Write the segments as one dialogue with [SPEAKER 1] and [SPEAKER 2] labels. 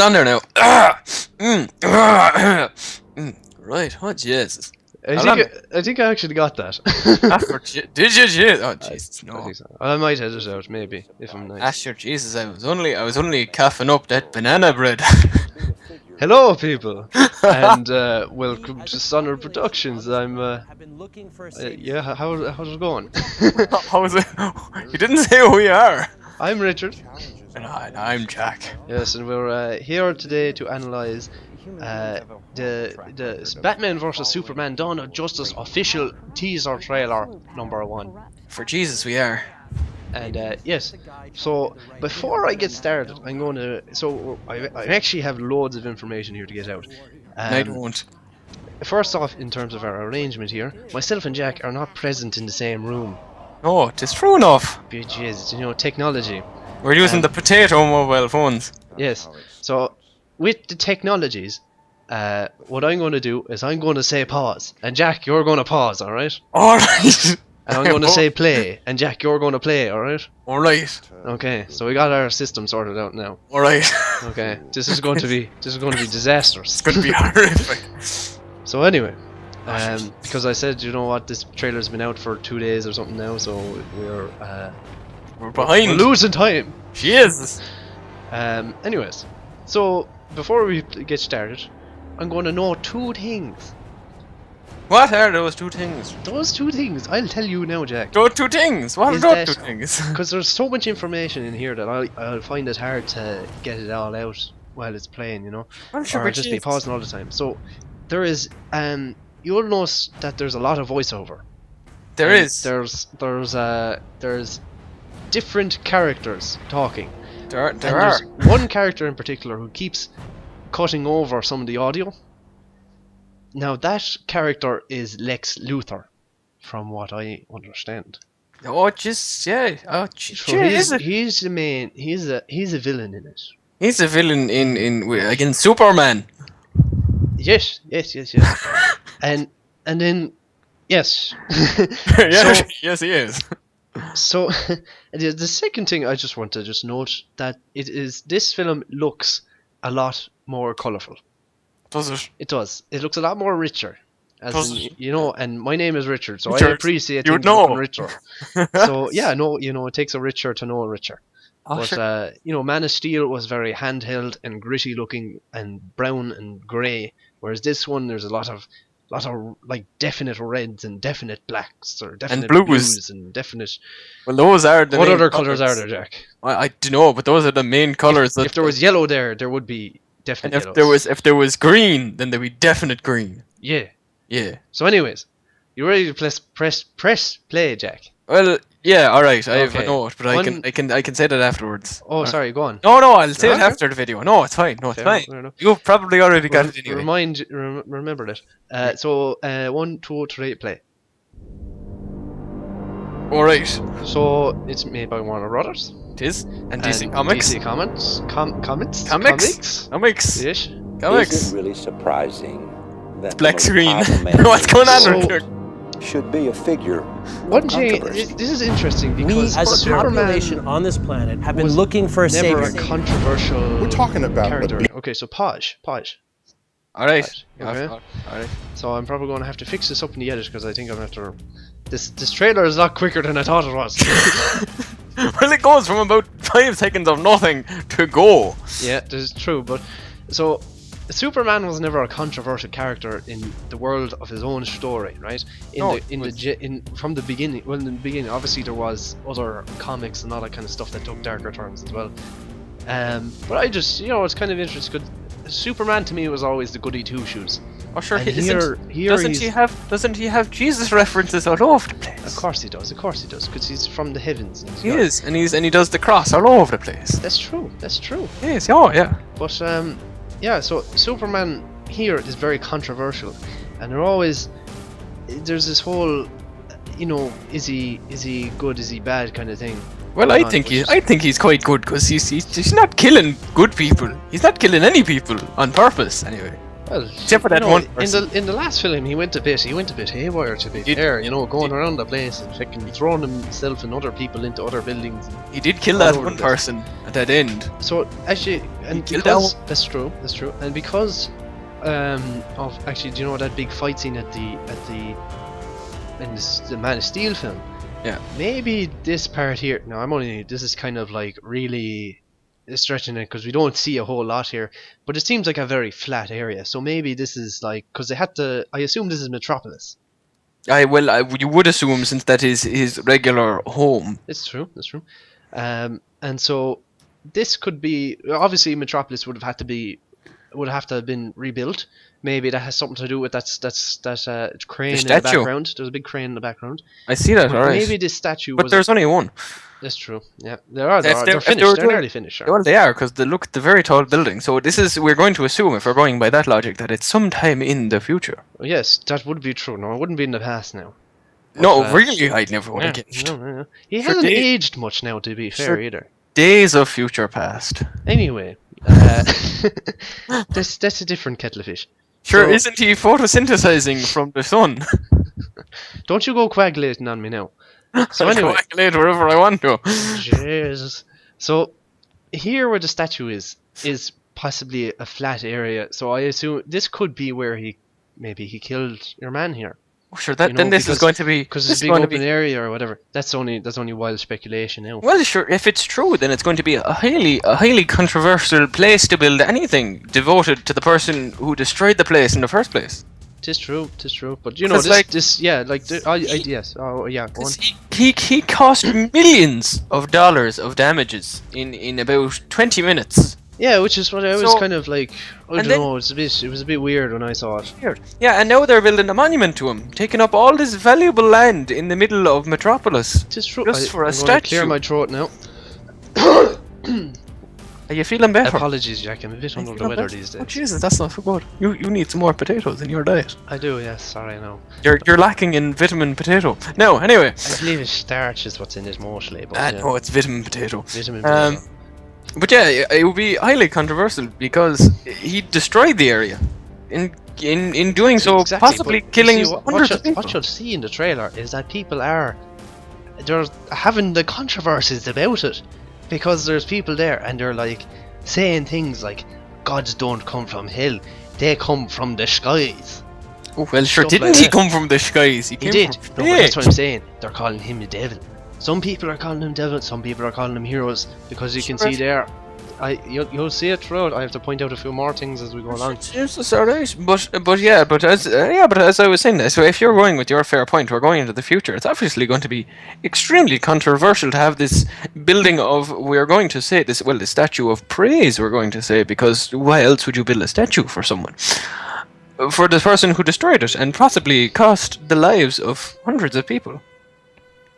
[SPEAKER 1] On there now. Right. Oh Jesus.
[SPEAKER 2] I think I actually got that.
[SPEAKER 1] Did you? Oh Jesus,
[SPEAKER 2] I
[SPEAKER 1] no.
[SPEAKER 2] think so. I might edit it out, maybe, if I'm nice.
[SPEAKER 1] Asher, Jesus, I was only coughing up that banana bread.
[SPEAKER 2] Hello, people, and welcome to Sonra Productions. I'm yeah. How's it going?
[SPEAKER 1] How was it? You didn't say who we are.
[SPEAKER 2] I'm Richard.
[SPEAKER 1] And I'm Jack.
[SPEAKER 2] Yes, and we're here today to analyze the Batman vs Superman: Dawn of Justice official teaser trailer #1.
[SPEAKER 1] For Jesus, we are.
[SPEAKER 2] And yes, so before I get started, I'm going to. So I actually have loads of information here to get out.
[SPEAKER 1] I don't.
[SPEAKER 2] First off, in terms of our arrangement here, myself and Jack are not present in the same room.
[SPEAKER 1] Oh, it's true enough.
[SPEAKER 2] Jeez, you know, technology.
[SPEAKER 1] We're using the potato mobile phones.
[SPEAKER 2] Yes. So with the technologies, what I'm going to do is I'm going to say pause, and Jack, you're going to pause, all right?
[SPEAKER 1] All right.
[SPEAKER 2] And I'm going to say play, and Jack, you're going to play, all right?
[SPEAKER 1] All right.
[SPEAKER 2] Okay. So we got our system sorted out now.
[SPEAKER 1] All right.
[SPEAKER 2] Okay. This is going to be disastrous.
[SPEAKER 1] It's going to be horrific.
[SPEAKER 2] So anyway, because I said, you know what, this trailer's been out for 2 days or something now, so we're
[SPEAKER 1] behind.
[SPEAKER 2] We're losing time.
[SPEAKER 1] Jesus.
[SPEAKER 2] Anyways, so before we get started, I'm going to know 2 things.
[SPEAKER 1] What are those 2 things?
[SPEAKER 2] Those 2 things, I'll tell you now, Jack.
[SPEAKER 1] Those 2 things? What are
[SPEAKER 2] Is
[SPEAKER 1] those
[SPEAKER 2] that-
[SPEAKER 1] 2 things?
[SPEAKER 2] Because there's so much information in here that I'll find it hard to get it all out while it's playing, you know?
[SPEAKER 1] Well, sure,
[SPEAKER 2] Or
[SPEAKER 1] but
[SPEAKER 2] I'll just be
[SPEAKER 1] Jesus.
[SPEAKER 2] pausing all the time. So there is, you'll notice that there's a lot of voiceover.
[SPEAKER 1] There
[SPEAKER 2] And
[SPEAKER 1] is.
[SPEAKER 2] There's different characters talking.
[SPEAKER 1] There
[SPEAKER 2] And
[SPEAKER 1] are.
[SPEAKER 2] there's one character in particular who keeps cutting over some of the audio. Now that character is Lex Luthor, from what I understand.
[SPEAKER 1] Oh, just yeah. Oh,
[SPEAKER 2] So he's the main. He's a villain in it.
[SPEAKER 1] He's a villain in against Superman.
[SPEAKER 2] Yes. and then yes.
[SPEAKER 1] Yes, yes, he is.
[SPEAKER 2] So the second thing I just want to note that this film looks a lot more colourful.
[SPEAKER 1] Does it?
[SPEAKER 2] It does. It looks a lot more richer. As
[SPEAKER 1] Does
[SPEAKER 2] in,
[SPEAKER 1] it?
[SPEAKER 2] you know, and my name is Richard, so I
[SPEAKER 1] Richard,
[SPEAKER 2] appreciate
[SPEAKER 1] you
[SPEAKER 2] things
[SPEAKER 1] know.
[SPEAKER 2] looking richer. So yeah, no, you know, it takes a richer to know a richer.
[SPEAKER 1] Oh,
[SPEAKER 2] But
[SPEAKER 1] sure.
[SPEAKER 2] you know, Man of Steel was very handheld and gritty looking and brown and grey, whereas this one there's a lot of like definite reds and definite blacks or definite
[SPEAKER 1] blues.
[SPEAKER 2] and definite.
[SPEAKER 1] Well, those are the
[SPEAKER 2] What
[SPEAKER 1] main
[SPEAKER 2] other colours are there, Jack?
[SPEAKER 1] I don't know, but those are the main colours.
[SPEAKER 2] If there was yellow there would be definite
[SPEAKER 1] and
[SPEAKER 2] yellows.
[SPEAKER 1] if there was green, then there'd be definite green.
[SPEAKER 2] Yeah.
[SPEAKER 1] Yeah.
[SPEAKER 2] So, anyways, you ready to press play, Jack?
[SPEAKER 1] Well, yeah. All right. I have a
[SPEAKER 2] Okay.
[SPEAKER 1] note, but
[SPEAKER 2] One-
[SPEAKER 1] I can say that afterwards.
[SPEAKER 2] Oh, sorry, go on.
[SPEAKER 1] No, I'll say it
[SPEAKER 2] Okay.
[SPEAKER 1] after the video. No, it's fine. No, it's
[SPEAKER 2] Fair
[SPEAKER 1] fine.
[SPEAKER 2] enough.
[SPEAKER 1] You've probably already got it anyway.
[SPEAKER 2] Remember that. So 1, 2, 3, play.
[SPEAKER 1] All right.
[SPEAKER 2] So it's made by Warner Brothers.
[SPEAKER 1] It is. And DC Comics.
[SPEAKER 2] DC Comics. Comics.
[SPEAKER 1] Comics.
[SPEAKER 2] Yes.
[SPEAKER 1] Comics.
[SPEAKER 3] Is it really surprising that
[SPEAKER 1] Black
[SPEAKER 3] the most
[SPEAKER 1] screen.
[SPEAKER 3] powerful man
[SPEAKER 1] What's going on,
[SPEAKER 2] So-
[SPEAKER 1] Richard?
[SPEAKER 3] should be a figure
[SPEAKER 2] One
[SPEAKER 3] of
[SPEAKER 2] thing.
[SPEAKER 3] controversy?
[SPEAKER 2] This is interesting
[SPEAKER 4] We,
[SPEAKER 2] because
[SPEAKER 4] as a
[SPEAKER 2] Superman
[SPEAKER 4] population on this planet, have been
[SPEAKER 2] was
[SPEAKER 4] looking for a
[SPEAKER 2] never
[SPEAKER 4] savior.
[SPEAKER 2] a controversial.
[SPEAKER 5] We're talking about
[SPEAKER 2] character. Okay, so pause.
[SPEAKER 1] All right.
[SPEAKER 2] Okay.
[SPEAKER 1] All right.
[SPEAKER 2] So I'm probably going to have to fix this up in the edit because I think I'm going to have to. This trailer is a lot quicker than I thought it was.
[SPEAKER 1] Well, it goes from about 5 seconds of nothing to go.
[SPEAKER 2] Yeah, this is true, but so Superman was never a controversial character in the world of his own story, right? From the beginning. Well, in the beginning, obviously there was other comics and all that kind of stuff that took darker turns as well. But I just, you know, it's kind of interesting. Superman to me was always the goody two shoes.
[SPEAKER 1] Oh, sure.
[SPEAKER 2] And
[SPEAKER 1] Here
[SPEAKER 2] doesn't
[SPEAKER 1] doesn't he have Jesus references all over the place?
[SPEAKER 2] Of course he does, because he's from the heavens. And
[SPEAKER 1] He is, and he does the cross all over the place.
[SPEAKER 2] That's true.
[SPEAKER 1] Yes. Oh, yeah.
[SPEAKER 2] But yeah. So Superman here is very controversial, and there's this whole, you know, is he good, is he bad kind of thing.
[SPEAKER 1] Well,
[SPEAKER 2] going
[SPEAKER 1] I
[SPEAKER 2] on,
[SPEAKER 1] think
[SPEAKER 2] which is-
[SPEAKER 1] he's quite good because he's not killing good people. He's not killing any people on purpose, anyway.
[SPEAKER 2] Well,
[SPEAKER 1] Except for
[SPEAKER 2] you
[SPEAKER 1] that
[SPEAKER 2] know,
[SPEAKER 1] one person.
[SPEAKER 2] in the last film, he went a bit haywire to be
[SPEAKER 1] Did-
[SPEAKER 2] fair. You know, going around the place and fucking throwing himself and other people into other buildings.
[SPEAKER 1] He did kill
[SPEAKER 2] all
[SPEAKER 1] that
[SPEAKER 2] over
[SPEAKER 1] one
[SPEAKER 2] the place.
[SPEAKER 1] person at that end.
[SPEAKER 2] So actually, and
[SPEAKER 1] killed
[SPEAKER 2] because
[SPEAKER 1] that
[SPEAKER 2] that's true, and because of actually, do you know that big fight scene at the the Man of Steel film?
[SPEAKER 1] Yeah.
[SPEAKER 2] Maybe this part here. No, this is kind of like really stretching it because we don't see a whole lot here, but it seems like a very flat area. So maybe this is like because they had to. I assume this is Metropolis.
[SPEAKER 1] You would assume since that is his regular home.
[SPEAKER 2] It's true. That's true. And so this could be obviously Metropolis would have to have been rebuilt. Maybe that has something to do with that crane in the
[SPEAKER 1] statue.
[SPEAKER 2] background. There's a big crane in the background.
[SPEAKER 1] I see that,
[SPEAKER 2] But
[SPEAKER 1] alright.
[SPEAKER 2] maybe this statue.
[SPEAKER 1] But there's only one.
[SPEAKER 2] That's true. Yeah, they're
[SPEAKER 1] They're
[SPEAKER 2] finished. They're nearly finished.
[SPEAKER 1] Well, they are because they look at the very tall building. So we're going to assume, if we're going by that logic, that it's sometime in the future.
[SPEAKER 2] Yes, that would be true. No, it wouldn't be in the past now.
[SPEAKER 1] No,
[SPEAKER 2] But,
[SPEAKER 1] really, I'd never would have
[SPEAKER 2] yeah,
[SPEAKER 1] guessed.
[SPEAKER 2] no. He
[SPEAKER 1] For
[SPEAKER 2] hasn't
[SPEAKER 1] days-
[SPEAKER 2] aged much now, to be fair,
[SPEAKER 1] For-
[SPEAKER 2] either.
[SPEAKER 1] Days of future past.
[SPEAKER 2] Anyway, that's a different kettle of fish.
[SPEAKER 1] Sure,
[SPEAKER 2] So-
[SPEAKER 1] isn't he photosynthesizing from the sun?
[SPEAKER 2] Don't you go coagulating on me now. So
[SPEAKER 1] I'll
[SPEAKER 2] anyway,
[SPEAKER 1] coagulate wherever I want to.
[SPEAKER 2] Jesus. So here where the statue is possibly a flat area. So I assume this could be where he killed your man here.
[SPEAKER 1] Oh, sure,
[SPEAKER 2] You know,
[SPEAKER 1] then this is
[SPEAKER 2] because-
[SPEAKER 1] going to be...
[SPEAKER 2] Because
[SPEAKER 1] this
[SPEAKER 2] it's
[SPEAKER 1] is
[SPEAKER 2] a big
[SPEAKER 1] going to
[SPEAKER 2] open
[SPEAKER 1] be...
[SPEAKER 2] area or whatever. That's only wild speculation now.
[SPEAKER 1] Well, sure, if it's true, then it's going to be a highly controversial place to build anything devoted to the person who destroyed the place in the first place.
[SPEAKER 2] Tis true. But you know,
[SPEAKER 1] 'Cause, like-
[SPEAKER 2] yes. Oh yeah, go on.
[SPEAKER 1] 'Cause he cost millions of dollars of damages in about 20 minutes.
[SPEAKER 2] Yeah, which is what I was
[SPEAKER 1] So-
[SPEAKER 2] kind of like. I
[SPEAKER 1] and
[SPEAKER 2] don't
[SPEAKER 1] then-
[SPEAKER 2] know. It was a bit weird when I saw it.
[SPEAKER 1] Weird. Yeah, and now they're building a monument to him, taking up all this valuable land in the middle of Metropolis.
[SPEAKER 2] Tis true.
[SPEAKER 1] Just for a
[SPEAKER 2] I'm going to clear
[SPEAKER 1] statue.
[SPEAKER 2] my throat now.
[SPEAKER 1] Are you feeling better?
[SPEAKER 2] Apologies, Jack. I'm a bit under the weather these days.
[SPEAKER 1] Oh Jesus, that's not so good. You need some more potatoes in your diet.
[SPEAKER 2] I do. Yes. Sorry. No.
[SPEAKER 1] You're lacking in vitamin potato. No, anyway.
[SPEAKER 2] I believe it's starch is what's in it mostly. But yeah.
[SPEAKER 1] No, it's vitamin potato.
[SPEAKER 2] Vitamin.
[SPEAKER 1] But yeah, it would be highly controversial because he destroyed the area. In doing so,
[SPEAKER 2] Exactly,
[SPEAKER 1] possibly
[SPEAKER 2] but you
[SPEAKER 1] killing
[SPEAKER 2] see,
[SPEAKER 1] hundreds of people.
[SPEAKER 2] what you'll see in the trailer is that people they're having the controversies about it because there's people there and they're like saying things like gods don't come from hell, they come from the skies.
[SPEAKER 1] Oh, well, sure,
[SPEAKER 2] Stuff
[SPEAKER 1] didn't
[SPEAKER 2] like
[SPEAKER 1] he
[SPEAKER 2] that.
[SPEAKER 1] come from the skies? He
[SPEAKER 2] He
[SPEAKER 1] came
[SPEAKER 2] did.
[SPEAKER 1] from
[SPEAKER 2] No, but that's
[SPEAKER 1] space.
[SPEAKER 2] what I'm saying. They're calling him the devil. Some people are calling him devil, some people are calling him heroes because you can
[SPEAKER 1] Sure.
[SPEAKER 2] see there. You'll see it throughout. I have to point out a few more things as we go along.
[SPEAKER 1] Yes, it's alright, but as I was saying, so if you're going with your fair point, we're going into the future. It's obviously going to be extremely controversial to have this building of, we're going to say this, well, the statue of praise, we're going to say, because why else would you build a statue for someone? For the person who destroyed it and possibly cost the lives of hundreds of people.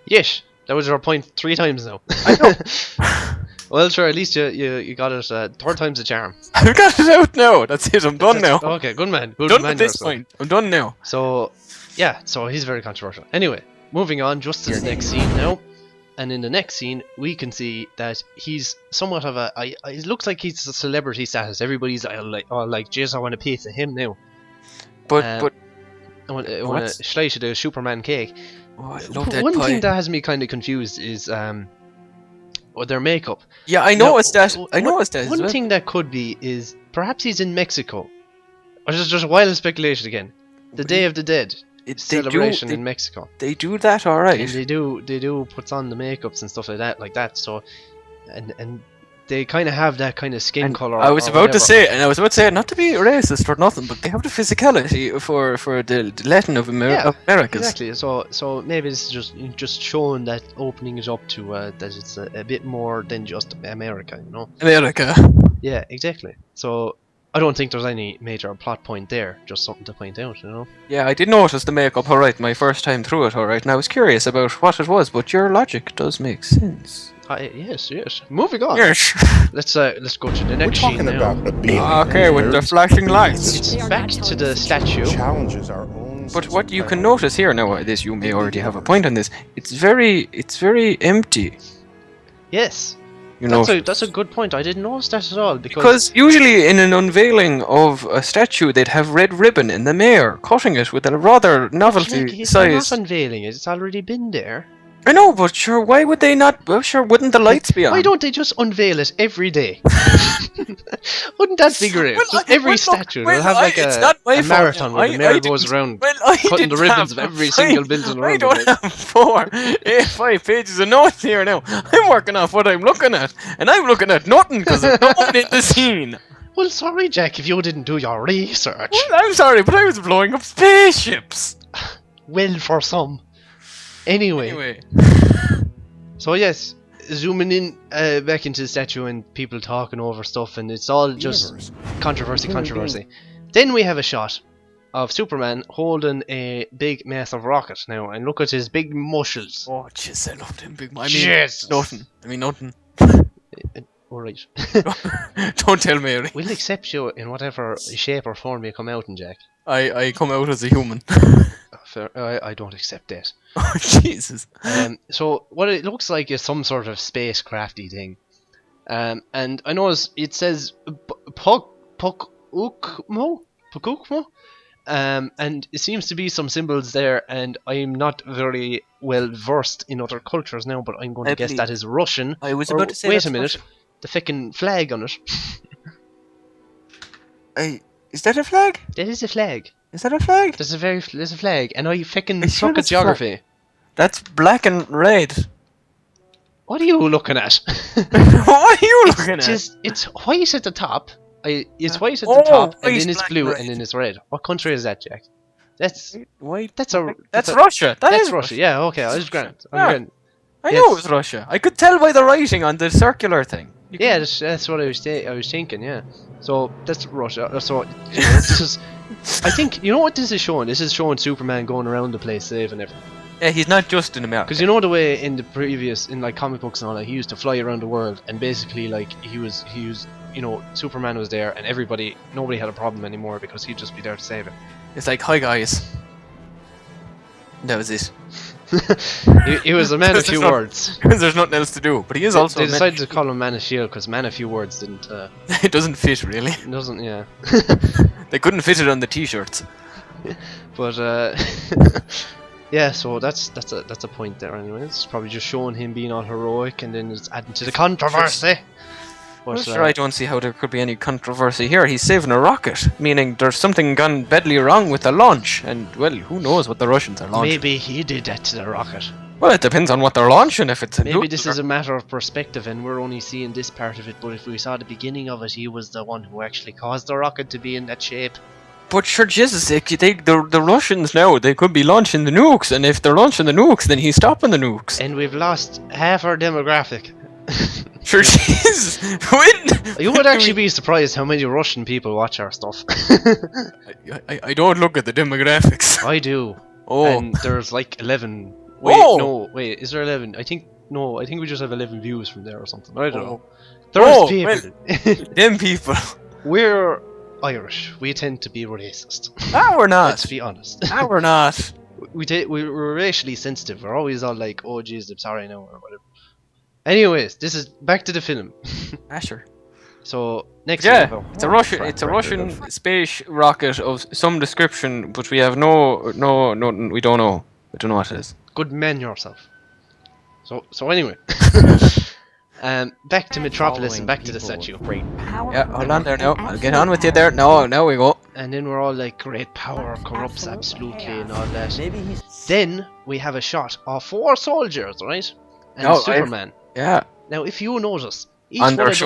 [SPEAKER 2] Yes, that was our point 3 times now.
[SPEAKER 1] I know.
[SPEAKER 2] Well, sure. At least you got it. 3rd time's the charm.
[SPEAKER 1] I've got it out now. That's it. I'm done now.
[SPEAKER 2] Okay, good man. Good
[SPEAKER 1] Done
[SPEAKER 2] man.
[SPEAKER 1] with this
[SPEAKER 2] yourself.
[SPEAKER 1] point. I'm done now.
[SPEAKER 2] So, yeah. So he's very controversial. Anyway, moving on. Just to the next scene now. And in the next scene, we can see that he's somewhat of it looks like he's a celebrity status. Everybody's like, jeez, I want a piece of him now.
[SPEAKER 1] But
[SPEAKER 2] I want a
[SPEAKER 1] What?
[SPEAKER 2] slice of the Superman cake.
[SPEAKER 1] oh, I love that
[SPEAKER 2] One
[SPEAKER 1] pie.
[SPEAKER 2] thing that has me kind of confused is their makeup.
[SPEAKER 1] Yeah, I noticed that. I noticed that. as
[SPEAKER 2] One
[SPEAKER 1] well.
[SPEAKER 2] thing that could be is perhaps he's in Mexico. Or just wild speculation again. The Day of the Dead celebration in Mexico.
[SPEAKER 1] They do that, all right.
[SPEAKER 2] And they do put on the makeups and stuff like that. So, and they kind of have that kind of skin
[SPEAKER 1] And
[SPEAKER 2] color.
[SPEAKER 1] I was
[SPEAKER 2] or
[SPEAKER 1] about to
[SPEAKER 2] whatever.
[SPEAKER 1] say, not to be racist or nothing, but they have the physicality for the Latin of, of Americas.
[SPEAKER 2] Exactly. So maybe it's just showing that, opening it up to that it's a bit more than just America, you know.
[SPEAKER 1] America.
[SPEAKER 2] Yeah, exactly. So I don't think there's any major plot point there. Just something to point out, you know.
[SPEAKER 1] Yeah, I did notice the makeup, all right, my first time through it, all right, and I was curious about what it was, but your logic does make sense.
[SPEAKER 2] Yes. Moving on.
[SPEAKER 1] Yes.
[SPEAKER 2] Let's go to the
[SPEAKER 5] We're
[SPEAKER 2] next scene
[SPEAKER 5] talking
[SPEAKER 2] now.
[SPEAKER 5] about a being.
[SPEAKER 1] Okay, with the flashing lights.
[SPEAKER 2] It's back to the statue.
[SPEAKER 5] Challenges our own.
[SPEAKER 1] But what you can notice here now, this you may already have a point on this. It's very empty.
[SPEAKER 2] Yes.
[SPEAKER 1] You know,
[SPEAKER 2] That's a good point. I didn't notice that at all
[SPEAKER 1] because usually in an unveiling of a statue, they'd have red ribbon and the mayor cutting it with a rather
[SPEAKER 2] they're
[SPEAKER 1] novelty
[SPEAKER 2] not
[SPEAKER 1] size.
[SPEAKER 2] unveiling it. It's already been there.
[SPEAKER 1] I know, but sure, why would they not? Well, sure, wouldn't the lights be on?
[SPEAKER 2] Why don't they just unveil it every day? Wouldn't that be great?
[SPEAKER 1] Well,
[SPEAKER 2] Just every
[SPEAKER 1] look,
[SPEAKER 2] statue.
[SPEAKER 1] well,
[SPEAKER 2] They'll have like
[SPEAKER 1] it's
[SPEAKER 2] a,
[SPEAKER 1] not my
[SPEAKER 2] a
[SPEAKER 1] fault.
[SPEAKER 2] marathon where the mayor goes
[SPEAKER 1] didn't-
[SPEAKER 2] around
[SPEAKER 1] well, I
[SPEAKER 2] cutting the
[SPEAKER 1] didn't
[SPEAKER 2] ribbons
[SPEAKER 1] have
[SPEAKER 2] of every
[SPEAKER 1] five-
[SPEAKER 2] single building
[SPEAKER 1] I
[SPEAKER 2] around the
[SPEAKER 1] don't
[SPEAKER 2] place.
[SPEAKER 1] have 5 pages of notes here now. I'm working off what I'm looking at, and I'm looking at nothing because there's no one in the scene.
[SPEAKER 2] Well, sorry, Jack, if you didn't do your research.
[SPEAKER 1] Well, I'm sorry, but I was blowing up spaceships.
[SPEAKER 2] Well, for some.
[SPEAKER 1] Anyway,
[SPEAKER 2] So yes, zooming in back into the statue and people talking over stuff, and it's all just controversy. Then we have a shot of Superman holding a big massive rocket now, and look at his big muscles.
[SPEAKER 1] oh jeez, I loved him big. I mean,
[SPEAKER 2] Jesus.
[SPEAKER 1] nothing.
[SPEAKER 2] Alright.
[SPEAKER 1] Don't tell Mary.
[SPEAKER 2] We'll accept you in whatever shape or form you come out in, Jack.
[SPEAKER 1] I come out as a human.
[SPEAKER 2] Fair, I don't accept that.
[SPEAKER 1] Oh Jesus.
[SPEAKER 2] So what it looks like is some sort of spacecrafty thing. And I notice it says Pukukmo? And it seems to be some symbols there, and I'm not very well versed in other cultures now, but I'm going to guess that is Russian.
[SPEAKER 1] I was
[SPEAKER 2] Or
[SPEAKER 1] about to say
[SPEAKER 2] wait
[SPEAKER 1] that's
[SPEAKER 2] a minute,
[SPEAKER 1] Russian.
[SPEAKER 2] the fucking flag on it.
[SPEAKER 1] Is that a flag?
[SPEAKER 2] That is a flag.
[SPEAKER 1] Is that a flag?
[SPEAKER 2] There's a flag, and I fucking
[SPEAKER 1] Are you sure
[SPEAKER 2] suck at
[SPEAKER 1] that's a flag?
[SPEAKER 2] geography.
[SPEAKER 1] That's black and red.
[SPEAKER 2] What are you looking at?
[SPEAKER 1] What are you looking at?
[SPEAKER 2] It's white at the top. It's white at
[SPEAKER 1] Oh,
[SPEAKER 2] the top, and
[SPEAKER 1] white,
[SPEAKER 2] then it's
[SPEAKER 1] black,
[SPEAKER 2] blue,
[SPEAKER 1] red.
[SPEAKER 2] and then it's red. What country is that, Jack? That's
[SPEAKER 1] Why?
[SPEAKER 2] that's
[SPEAKER 1] That's
[SPEAKER 2] a-
[SPEAKER 1] Russia.
[SPEAKER 2] That's
[SPEAKER 1] is
[SPEAKER 2] Russia. Yeah, okay, I was grand.
[SPEAKER 1] Yeah. I
[SPEAKER 2] Yes.
[SPEAKER 1] know it was Russia. I could tell by the writing on the circular thing. You
[SPEAKER 2] Yeah,
[SPEAKER 1] can-
[SPEAKER 2] that's what I was thinking. Yeah, so that's Russia. So you know, this is. I think you know what this is showing. This is showing Superman going around the place saving everything.
[SPEAKER 1] Yeah, he's not just in America.
[SPEAKER 2] Because you know the way in the previous, in like comic books and all that, he used to fly around the world, and basically like he was, you know, Superman was there, and nobody had a problem anymore because he'd just be there to save him.
[SPEAKER 1] It's like, hi guys. That was it.
[SPEAKER 2] He was a man of
[SPEAKER 1] There's
[SPEAKER 2] few
[SPEAKER 1] no-
[SPEAKER 2] words.
[SPEAKER 1] Because there's nothing else to do. But he is also.
[SPEAKER 2] They
[SPEAKER 1] a man-
[SPEAKER 2] decided to call him Man of Shield because Man of Few Words didn't.
[SPEAKER 1] It doesn't fit really.
[SPEAKER 2] Doesn't yeah.
[SPEAKER 1] They couldn't fit it on the t-shirts.
[SPEAKER 2] But yeah, so that's a point there. Anyway, it's probably just showing him being all heroic, and then it's adding to the controversy.
[SPEAKER 1] Well,
[SPEAKER 2] But,
[SPEAKER 1] sure, I don't see how there could be any controversy here. He's saving a rocket, meaning there's something gone badly wrong with the launch, and well, who knows what the Russians are launching?
[SPEAKER 2] maybe he did that to the rocket.
[SPEAKER 1] Well, it depends on what they're launching. If it's a
[SPEAKER 2] Maybe this
[SPEAKER 1] nuclear-
[SPEAKER 2] is a matter of perspective, and we're only seeing this part of it. But if we saw the beginning of it, he was the one who actually caused the rocket to be in that shape.
[SPEAKER 1] But sure, Jesus, the Russians now, they could be launching the nukes, and if they're launching the nukes, then he's stopping the nukes.
[SPEAKER 2] And we've lost half our demographic.
[SPEAKER 1] Sure, Jesus, when?
[SPEAKER 2] You would actually be surprised how many Russian people watch our stuff.
[SPEAKER 1] I don't look at the demographics.
[SPEAKER 2] I do.
[SPEAKER 1] Oh,
[SPEAKER 2] And there's like 11. Wait,
[SPEAKER 1] Whoa!
[SPEAKER 2] no, wait, is there 11? I think we just have 11 views from there or something. I don't know.
[SPEAKER 1] Oh.
[SPEAKER 2] There's
[SPEAKER 1] Oh,
[SPEAKER 2] people.
[SPEAKER 1] them people.
[SPEAKER 2] We're Irish. We tend to be racist.
[SPEAKER 1] Ah, we're not.
[SPEAKER 2] Let's be honest.
[SPEAKER 1] Ah, we're not.
[SPEAKER 2] We're racially sensitive. We're always all like, oh jeez, I'm sorry now, or whatever. Anyways, this is back to the film.
[SPEAKER 1] Ah, sure.
[SPEAKER 2] So next we have
[SPEAKER 1] Yeah, it's a Russian space rocket of some description, but we have no, we don't know. We don't know what it is.
[SPEAKER 2] good man yourself. So anyway, back to Metropolis and back to the statue.
[SPEAKER 1] Yeah, hold on there now. I'll get on with you there. Now we go.
[SPEAKER 2] And then we're all like, great power corrupts absolutely and all that.
[SPEAKER 4] Maybe he's
[SPEAKER 2] Then we have a shot of 4 soldiers, right? And
[SPEAKER 1] No,
[SPEAKER 2] Superman.
[SPEAKER 1] Yeah.
[SPEAKER 2] Now, if you notice, each
[SPEAKER 1] On
[SPEAKER 2] one
[SPEAKER 1] their
[SPEAKER 2] of those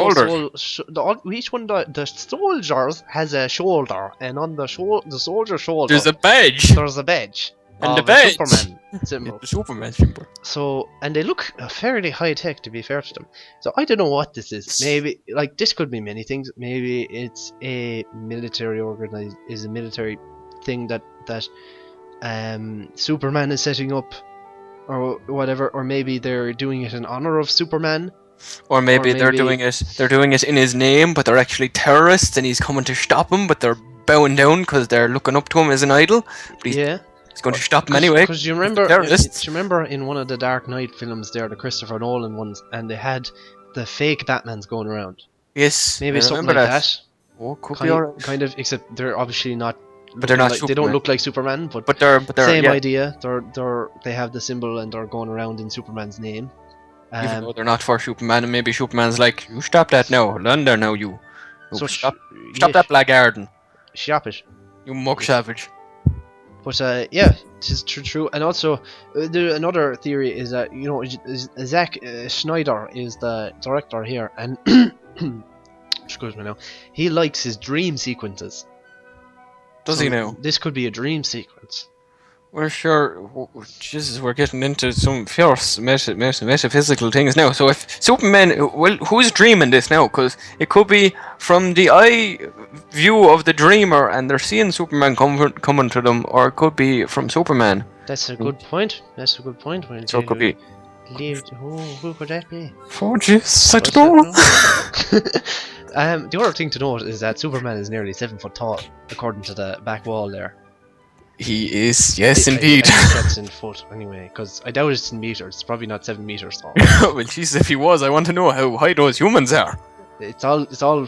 [SPEAKER 1] shoulders.
[SPEAKER 2] each one of the soldiers has a shoulder, and on the soldier's shoulder,
[SPEAKER 1] There's a badge.
[SPEAKER 2] there's a badge.
[SPEAKER 1] And
[SPEAKER 2] of
[SPEAKER 1] the
[SPEAKER 2] a
[SPEAKER 1] badge.
[SPEAKER 2] Superman symbol.
[SPEAKER 1] The Superman symbol.
[SPEAKER 2] So, and they look fairly high tech, to be fair to them. So I don't know what this is. Maybe like this could be many things. Maybe it's a military thing that Superman is setting up, or whatever. Or maybe they're doing it in honor of Superman.
[SPEAKER 1] Or maybe they're
[SPEAKER 2] maybe-
[SPEAKER 1] doing it. They're doing it in his name, but they're actually terrorists, and he's coming to stop him. But they're bowing down because they're looking up to him as an idol. But he's going to stop him anyway.
[SPEAKER 2] Because you remember,
[SPEAKER 1] terrorists.
[SPEAKER 2] you remember in one of the Dark Knight films, there, the Christopher Nolan ones, and they had the fake Batmans going around.
[SPEAKER 1] Yes.
[SPEAKER 2] Maybe
[SPEAKER 1] I
[SPEAKER 2] something
[SPEAKER 1] remember
[SPEAKER 2] like that.
[SPEAKER 1] Oh, could be alright.
[SPEAKER 2] Kind of, except they're obviously not
[SPEAKER 1] But they're not
[SPEAKER 2] They
[SPEAKER 1] Superman.
[SPEAKER 2] don't look like Superman, but
[SPEAKER 1] they're
[SPEAKER 2] same
[SPEAKER 1] yeah,
[SPEAKER 2] idea. They have the symbol and they're going around in Superman's name.
[SPEAKER 1] even though they're not for Superman, and maybe Superman's like, you stop that now, London now, you.
[SPEAKER 2] So
[SPEAKER 1] Stop
[SPEAKER 2] yeah,
[SPEAKER 1] that black garden,
[SPEAKER 2] shop it.
[SPEAKER 1] you muck savage.
[SPEAKER 2] But yeah, it is true. And also, another theory is that Zack Snyder is the director here, and excuse me now, he likes his dream sequences.
[SPEAKER 1] Does
[SPEAKER 2] So
[SPEAKER 1] he now?
[SPEAKER 2] This could be a dream sequence.
[SPEAKER 1] We're sure. Jesus, we're getting into some fierce metaphysical things now. So if Superman, well, who's dreaming this now? Because it could be from the eye view of the dreamer, and they're seeing Superman coming to them, or it could be from Superman.
[SPEAKER 2] That's a good point. So
[SPEAKER 1] it could be.
[SPEAKER 2] Who could that be?
[SPEAKER 1] Oh, jeez, I don't know.
[SPEAKER 2] The other thing to note is that Superman is nearly 7 foot tall, according to the back wall there.
[SPEAKER 1] He is, yes,
[SPEAKER 2] I
[SPEAKER 1] indeed.
[SPEAKER 2] think that's in foot anyway, because I doubt it's in meters. It's probably not 7 meters tall.
[SPEAKER 1] Well, Jesus, if he was, I want to know how high those humans are.
[SPEAKER 2] It's all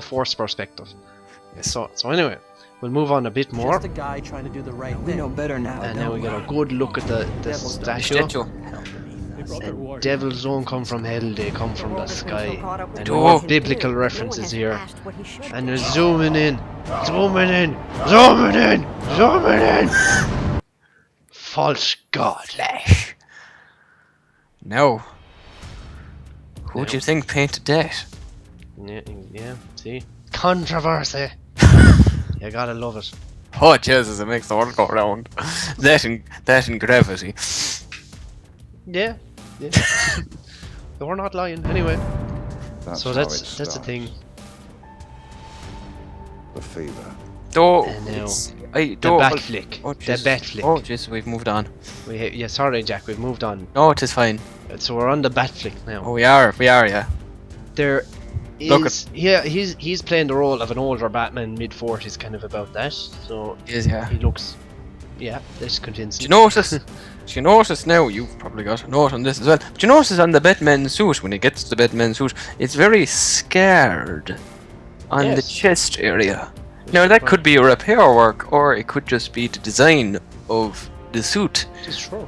[SPEAKER 2] force perspective.
[SPEAKER 1] Yes.
[SPEAKER 2] So anyway, we'll move on a bit more.
[SPEAKER 4] Just a guy trying to do the right
[SPEAKER 5] We
[SPEAKER 4] thing.
[SPEAKER 5] know better now.
[SPEAKER 2] And now we get a good look at the statue. And devils don't come from hell, they come from the sky. And more biblical references here. And they're zooming in. False god.
[SPEAKER 1] Flash. No. Who do you think painted that?
[SPEAKER 2] Yeah, see? Controversy. You gotta love it.
[SPEAKER 1] Oh, Jesus, it makes the world go round. that and gravity.
[SPEAKER 2] Yeah. But we're not lying. Anyway, so
[SPEAKER 6] how
[SPEAKER 2] that's
[SPEAKER 6] it
[SPEAKER 2] the
[SPEAKER 6] starts.
[SPEAKER 2] thing.
[SPEAKER 6] The fever.
[SPEAKER 1] Though,
[SPEAKER 2] And now,
[SPEAKER 1] I
[SPEAKER 2] The
[SPEAKER 1] don't.
[SPEAKER 2] bat flick.
[SPEAKER 1] Oh,
[SPEAKER 2] The
[SPEAKER 1] Jesus.
[SPEAKER 2] bat flick.
[SPEAKER 1] Oh, jeez, we've moved on.
[SPEAKER 2] Yeah, sorry, Jack. We've moved on.
[SPEAKER 1] No, it is fine.
[SPEAKER 2] So we're on the bat flick now.
[SPEAKER 1] Oh, we are, yeah.
[SPEAKER 2] There
[SPEAKER 1] Look
[SPEAKER 2] is he's playing the role of an older Batman, mid-40s, kind of about that. So
[SPEAKER 1] It is, yeah.
[SPEAKER 2] he looks, that's convincing.
[SPEAKER 1] Do you notice? Do you notice now? You've probably got a note on this as well. But you notice on the Batman suit, when he gets the Batman suit, it's very scarred on the
[SPEAKER 2] Yes.
[SPEAKER 1] chest area. Now that could be a repair work, or it could just be the design of the suit.
[SPEAKER 2] Just true.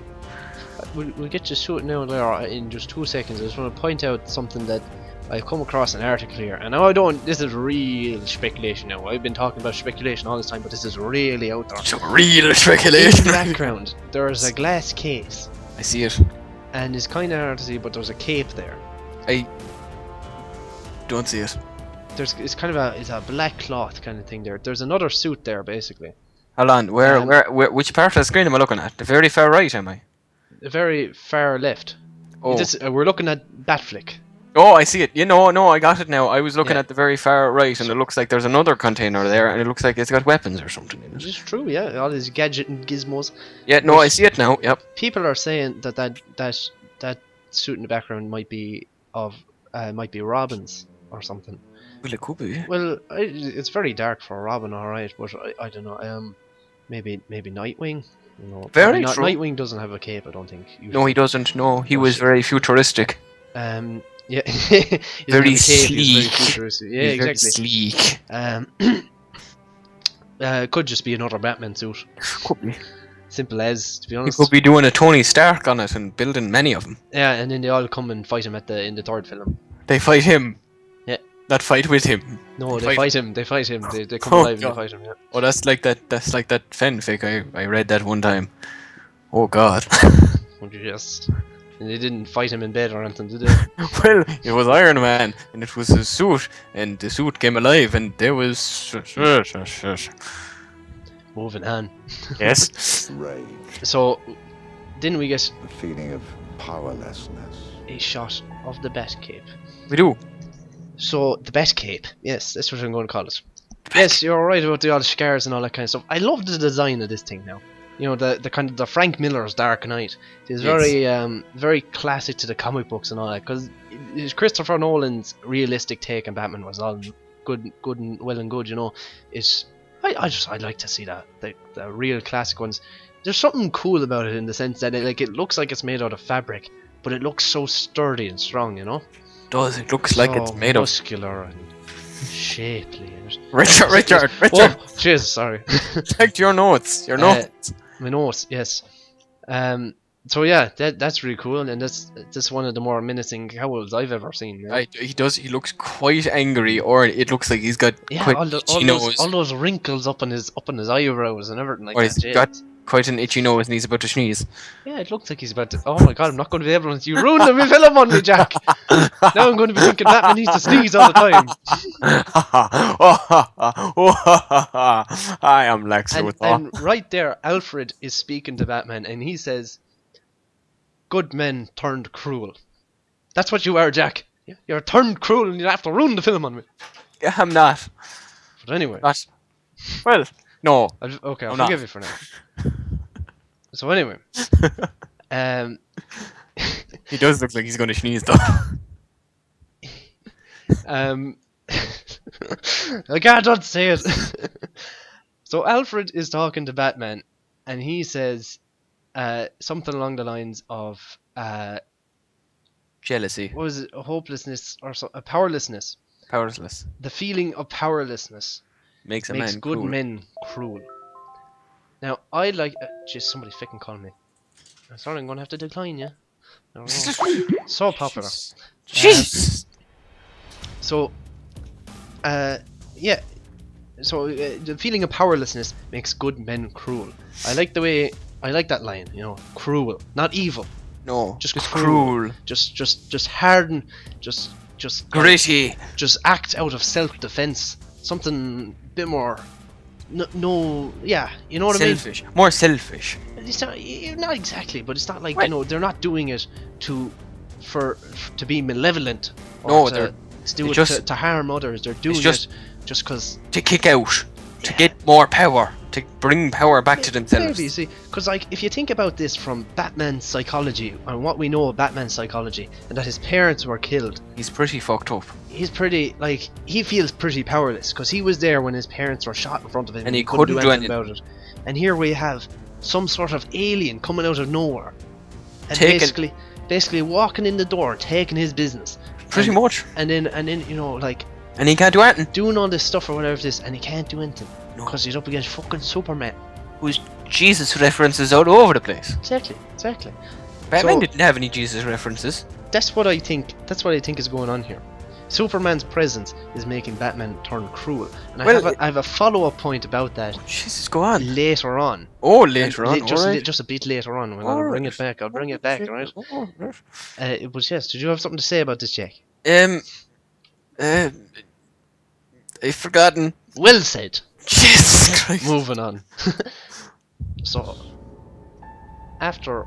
[SPEAKER 2] We'll get to suit now there in just 2 seconds. I just want to point out something that I've come across an article here, and now this is real speculation now. I've been talking about speculation all this time, but this is really out there.
[SPEAKER 1] Some real
[SPEAKER 2] In the
[SPEAKER 1] speculation.
[SPEAKER 2] background, there's a glass case,
[SPEAKER 1] I see it.
[SPEAKER 2] and it's kind of hard to see, but there's a cape there.
[SPEAKER 1] I don't see it.
[SPEAKER 2] It's kind of it's a black cloth kind of thing there. There's another suit there, basically.
[SPEAKER 1] Hold on. Where? Which part of the screen am I looking at? The very far right, am I?
[SPEAKER 2] The very far left.
[SPEAKER 1] Oh.
[SPEAKER 2] We're looking at Batflick.
[SPEAKER 1] Oh, I see it. No, I got it now. I was looking
[SPEAKER 2] Yeah.
[SPEAKER 1] at the very far right, and it looks like there's another container there, and it looks like it's got weapons or something in
[SPEAKER 2] Which
[SPEAKER 1] it.
[SPEAKER 2] is true, yeah. All these gadget and gizmos.
[SPEAKER 1] Yeah, no, I see it now. Yep.
[SPEAKER 2] People are saying that suit in the background might be Robin's or something.
[SPEAKER 1] Well, it could be.
[SPEAKER 2] Well, it's very dark for Robin, all right, but I don't know. Maybe Nightwing.
[SPEAKER 1] Very
[SPEAKER 2] probably not.
[SPEAKER 1] true.
[SPEAKER 2] Nightwing doesn't have a cape, I don't think.
[SPEAKER 1] No, he doesn't. No, he was very futuristic.
[SPEAKER 2] Yeah. He doesn't have a
[SPEAKER 1] Very
[SPEAKER 2] cape, he's very
[SPEAKER 1] sleek.
[SPEAKER 2] futuristic. Yeah,
[SPEAKER 1] He's very
[SPEAKER 2] exactly.
[SPEAKER 1] sleek.
[SPEAKER 2] Could just be another Batman suit.
[SPEAKER 1] Could be.
[SPEAKER 2] Simple as, to be
[SPEAKER 1] He
[SPEAKER 2] honest.
[SPEAKER 1] could be doing a Tony Stark on it and building many of them.
[SPEAKER 2] Yeah, and then they all come and fight him in the third film.
[SPEAKER 1] They fight him.
[SPEAKER 2] Yeah.
[SPEAKER 1] Not fight with him.
[SPEAKER 2] No, they
[SPEAKER 1] Fight
[SPEAKER 2] fight him. They fight him. They come
[SPEAKER 1] Oh,
[SPEAKER 2] alive and
[SPEAKER 1] God.
[SPEAKER 2] they fight him. Yeah.
[SPEAKER 1] Oh, that's like that fanfic. I read that one time. Oh God.
[SPEAKER 2] Would you just? And they didn't fight him in bed or anything, did they?
[SPEAKER 1] Well, it was Iron Man, and it was his suit, and the suit came alive, and there was.
[SPEAKER 2] Moving on.
[SPEAKER 1] Yes.
[SPEAKER 6] Rage.
[SPEAKER 2] So, didn't we get
[SPEAKER 6] The feeling of powerlessness.
[SPEAKER 2] a shot of the Batcape?
[SPEAKER 1] We do.
[SPEAKER 2] So, the Batcape. Yes, that's what I'm going to call it. Yes, you're right about all the scars and all that kind of stuff. I love the design of this thing now. You know, the kind of the Frank Miller's Dark Knight. It's very classic to the comic books and all that, because Christopher Nolan's realistic take on Batman was all good and well and good. You know, I'd like to see that the real classic ones. There's something cool about it in the sense that it looks like it's made out of fabric, but it looks so sturdy and strong. You know,
[SPEAKER 1] Does it looks like it's made of
[SPEAKER 2] muscular and shapely.
[SPEAKER 1] Richard.
[SPEAKER 2] Oh, jeez, sorry.
[SPEAKER 1] Check your notes. Your notes.
[SPEAKER 2] My notes, yes. So yeah, that's really cool, and that's one of the more menacing cowls I've ever seen. Yeah,
[SPEAKER 1] He does. He looks quite angry, or it looks like he's got quite
[SPEAKER 2] all,
[SPEAKER 1] an itchy nose,
[SPEAKER 2] all those wrinkles up on his eyebrows and everything like
[SPEAKER 1] or
[SPEAKER 2] that.
[SPEAKER 1] he's got quite an itchy nose, and he's about to sneeze.
[SPEAKER 2] Yeah, it looks like he's about to. Oh my god, I'm not going to be able to. You ruined the film on me, Jack. Now I'm going to be thinking Batman needs to sneeze all the time.
[SPEAKER 1] I am Lex
[SPEAKER 2] And,
[SPEAKER 1] Luthor.
[SPEAKER 2] and right there, Alfred is speaking to Batman, and he says, "Good men turned cruel." That's what you are, Jack. You're turned cruel, and you have to ruin the film on me.
[SPEAKER 1] Yeah, I'm not.
[SPEAKER 2] But anyway,
[SPEAKER 1] Not. Well, no.
[SPEAKER 2] I'll
[SPEAKER 1] I'm
[SPEAKER 2] forgive
[SPEAKER 1] not.
[SPEAKER 2] you for now. So anyway,
[SPEAKER 1] He does look like he's going to sneeze, though.
[SPEAKER 2] I can't say it. So Alfred is talking to Batman, and he says something along the lines of
[SPEAKER 1] Jealousy.
[SPEAKER 2] what was it, hopelessness or powerlessness.
[SPEAKER 1] Powerless.
[SPEAKER 2] The feeling of powerlessness
[SPEAKER 1] Makes a
[SPEAKER 2] makes
[SPEAKER 1] man
[SPEAKER 2] good
[SPEAKER 1] cruel.
[SPEAKER 2] men cruel. Now I like. Just somebody fucking call me. I'm sorry, I'm gonna have to decline you. I don't know. So popular.
[SPEAKER 1] Jesus!
[SPEAKER 2] So, yeah. So the feeling of powerlessness makes good men cruel. I like that line. You know, cruel, not evil.
[SPEAKER 1] No,
[SPEAKER 2] Just
[SPEAKER 1] cruel.
[SPEAKER 2] Just harden. Just
[SPEAKER 1] Gritty.
[SPEAKER 2] Just act out of self-defense. Something a bit more. No, yeah, you know what
[SPEAKER 1] Selfish. More selfish.
[SPEAKER 2] I mean. It's not exactly, but it's not like
[SPEAKER 1] Right.
[SPEAKER 2] they're not doing it to be malevolent.
[SPEAKER 1] No,
[SPEAKER 2] to
[SPEAKER 1] they're
[SPEAKER 2] do it
[SPEAKER 1] just-
[SPEAKER 2] to harm others. They're doing
[SPEAKER 1] just-
[SPEAKER 2] it just because.
[SPEAKER 1] To kick out. To get more power. To bring power back to themselves.
[SPEAKER 2] Maybe, see, because like if you think about this from Batman's psychology and what we know of Batman's psychology, and that his parents were killed,
[SPEAKER 1] He's pretty fucked up.
[SPEAKER 2] he's pretty he feels pretty powerless because he was there when his parents were shot in front of him,
[SPEAKER 1] And he
[SPEAKER 2] couldn't
[SPEAKER 1] couldn't
[SPEAKER 2] do
[SPEAKER 1] do
[SPEAKER 2] anything about it. And here we have some sort of alien coming out of nowhere, and
[SPEAKER 1] Taking-
[SPEAKER 2] basically walking in the door, taking his business,
[SPEAKER 1] Pretty
[SPEAKER 2] and,
[SPEAKER 1] much.
[SPEAKER 2] and then you know like
[SPEAKER 1] And he can't do anything.
[SPEAKER 2] doing all this stuff or whatever it is, and he can't do anything
[SPEAKER 1] No.
[SPEAKER 2] because he's up against fucking Superman.
[SPEAKER 1] Who's Jesus references all over the place.
[SPEAKER 2] Exactly.
[SPEAKER 1] Batman
[SPEAKER 2] So-
[SPEAKER 1] didn't have any Jesus references.
[SPEAKER 2] That's what I think is going on here. Superman's presence is making Batman turn cruel, and
[SPEAKER 1] Well,
[SPEAKER 2] I have a follow-up point about that
[SPEAKER 1] Jesus, go on.
[SPEAKER 2] later on.
[SPEAKER 1] Oh, later on.
[SPEAKER 2] Just a bit later on. When I'll
[SPEAKER 1] Alright.
[SPEAKER 2] bring it back. I'll bring it back, alright?
[SPEAKER 1] Alright.
[SPEAKER 2] But yes, did you have something to say about this, Jack?
[SPEAKER 1] I've forgotten.
[SPEAKER 2] Well said.
[SPEAKER 1] Jesus Christ.
[SPEAKER 2] Moving on. So, after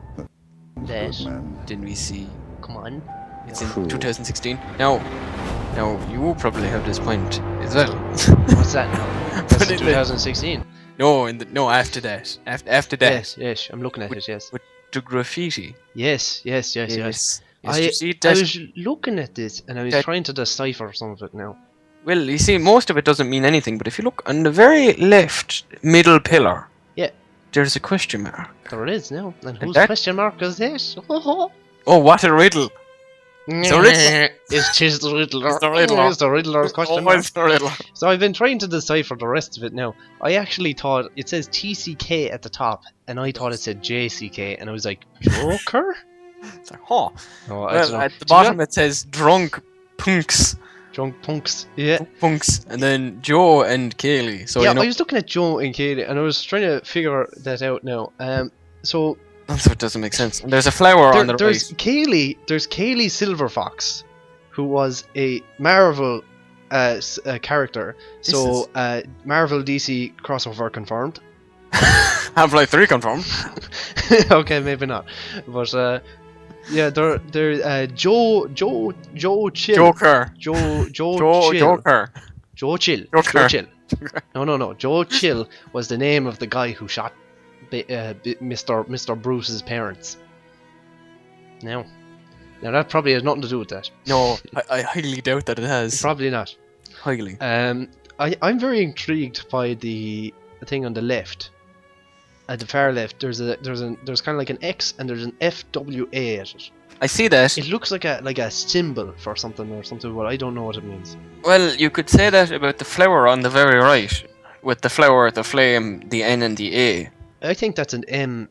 [SPEAKER 2] that,
[SPEAKER 6] Good men.
[SPEAKER 1] Didn't we see?
[SPEAKER 2] come on.
[SPEAKER 1] It's in
[SPEAKER 6] Cruel.
[SPEAKER 1] 2016. Now, you probably have this point as well.
[SPEAKER 2] What's that now? That's
[SPEAKER 1] But in the-
[SPEAKER 2] 2016.
[SPEAKER 1] no, after that. After that.
[SPEAKER 2] Yes, I'm looking at it, yes.
[SPEAKER 1] With the graffiti.
[SPEAKER 2] Yes.
[SPEAKER 1] Yes,
[SPEAKER 2] I,
[SPEAKER 1] you see
[SPEAKER 2] I
[SPEAKER 1] that?
[SPEAKER 2] was looking at this, and I was
[SPEAKER 1] That-
[SPEAKER 2] trying to decipher some of it now.
[SPEAKER 1] Well, you see, most of it doesn't mean anything, but if you look on the very left middle pillar,
[SPEAKER 2] Yeah.
[SPEAKER 1] there's a question mark.
[SPEAKER 2] There it is now. And whose
[SPEAKER 1] that-
[SPEAKER 2] question mark is this?
[SPEAKER 1] Oh, what a riddle! It's a riddle.
[SPEAKER 2] It's the Riddler.
[SPEAKER 1] It's the Riddler.
[SPEAKER 2] It's the Riddler's question
[SPEAKER 1] Oh,
[SPEAKER 2] mark.
[SPEAKER 1] it's the riddle.
[SPEAKER 2] So I've been trying to decipher the rest of it now. I actually thought it says TCK at the top, and I thought it said JCK, and I was like, Joker?
[SPEAKER 1] It's like, huh.
[SPEAKER 2] Oh, I don't
[SPEAKER 1] Well,
[SPEAKER 2] know.
[SPEAKER 1] at the
[SPEAKER 2] Did you
[SPEAKER 1] bottom
[SPEAKER 2] get
[SPEAKER 1] it says drunk punks.
[SPEAKER 2] drunk punks. Yeah.
[SPEAKER 1] Punks. And then Joe and Kaylee. So,
[SPEAKER 2] Yeah,
[SPEAKER 1] you know,
[SPEAKER 2] I was looking at Joe and Katie, and I was trying to figure that out now. So
[SPEAKER 1] that's what doesn't make sense. And there's a flower on the
[SPEAKER 2] there's
[SPEAKER 1] right.
[SPEAKER 2] Kaylee. There's Kaylee Silverfox, who was a Marvel character. So Marvel DC crossover confirmed.
[SPEAKER 1] Half-Life 3 confirmed.
[SPEAKER 2] Okay, maybe not, but yeah, they're Joe Chill.
[SPEAKER 1] Joker.
[SPEAKER 2] Joe
[SPEAKER 1] Joe
[SPEAKER 2] Chill.
[SPEAKER 1] Joker.
[SPEAKER 2] Joe Chill.
[SPEAKER 1] Joker.
[SPEAKER 2] Joe Chill. No. Joe Chill was the name of the guy who shot Mr. Bruce's parents. Now that probably has nothing to do with that.
[SPEAKER 1] No, I highly doubt that it has.
[SPEAKER 2] Probably not.
[SPEAKER 1] Highly.
[SPEAKER 2] I'm very intrigued by the thing on the left. At the far left, there's kind of like an X and there's an FWA at it.
[SPEAKER 1] I see that.
[SPEAKER 2] It looks like a symbol for something or something, but I don't know what it means.
[SPEAKER 1] Well, you could say that about the flower on the very right, with the flower, the flame, the N and the A.
[SPEAKER 2] I think that's an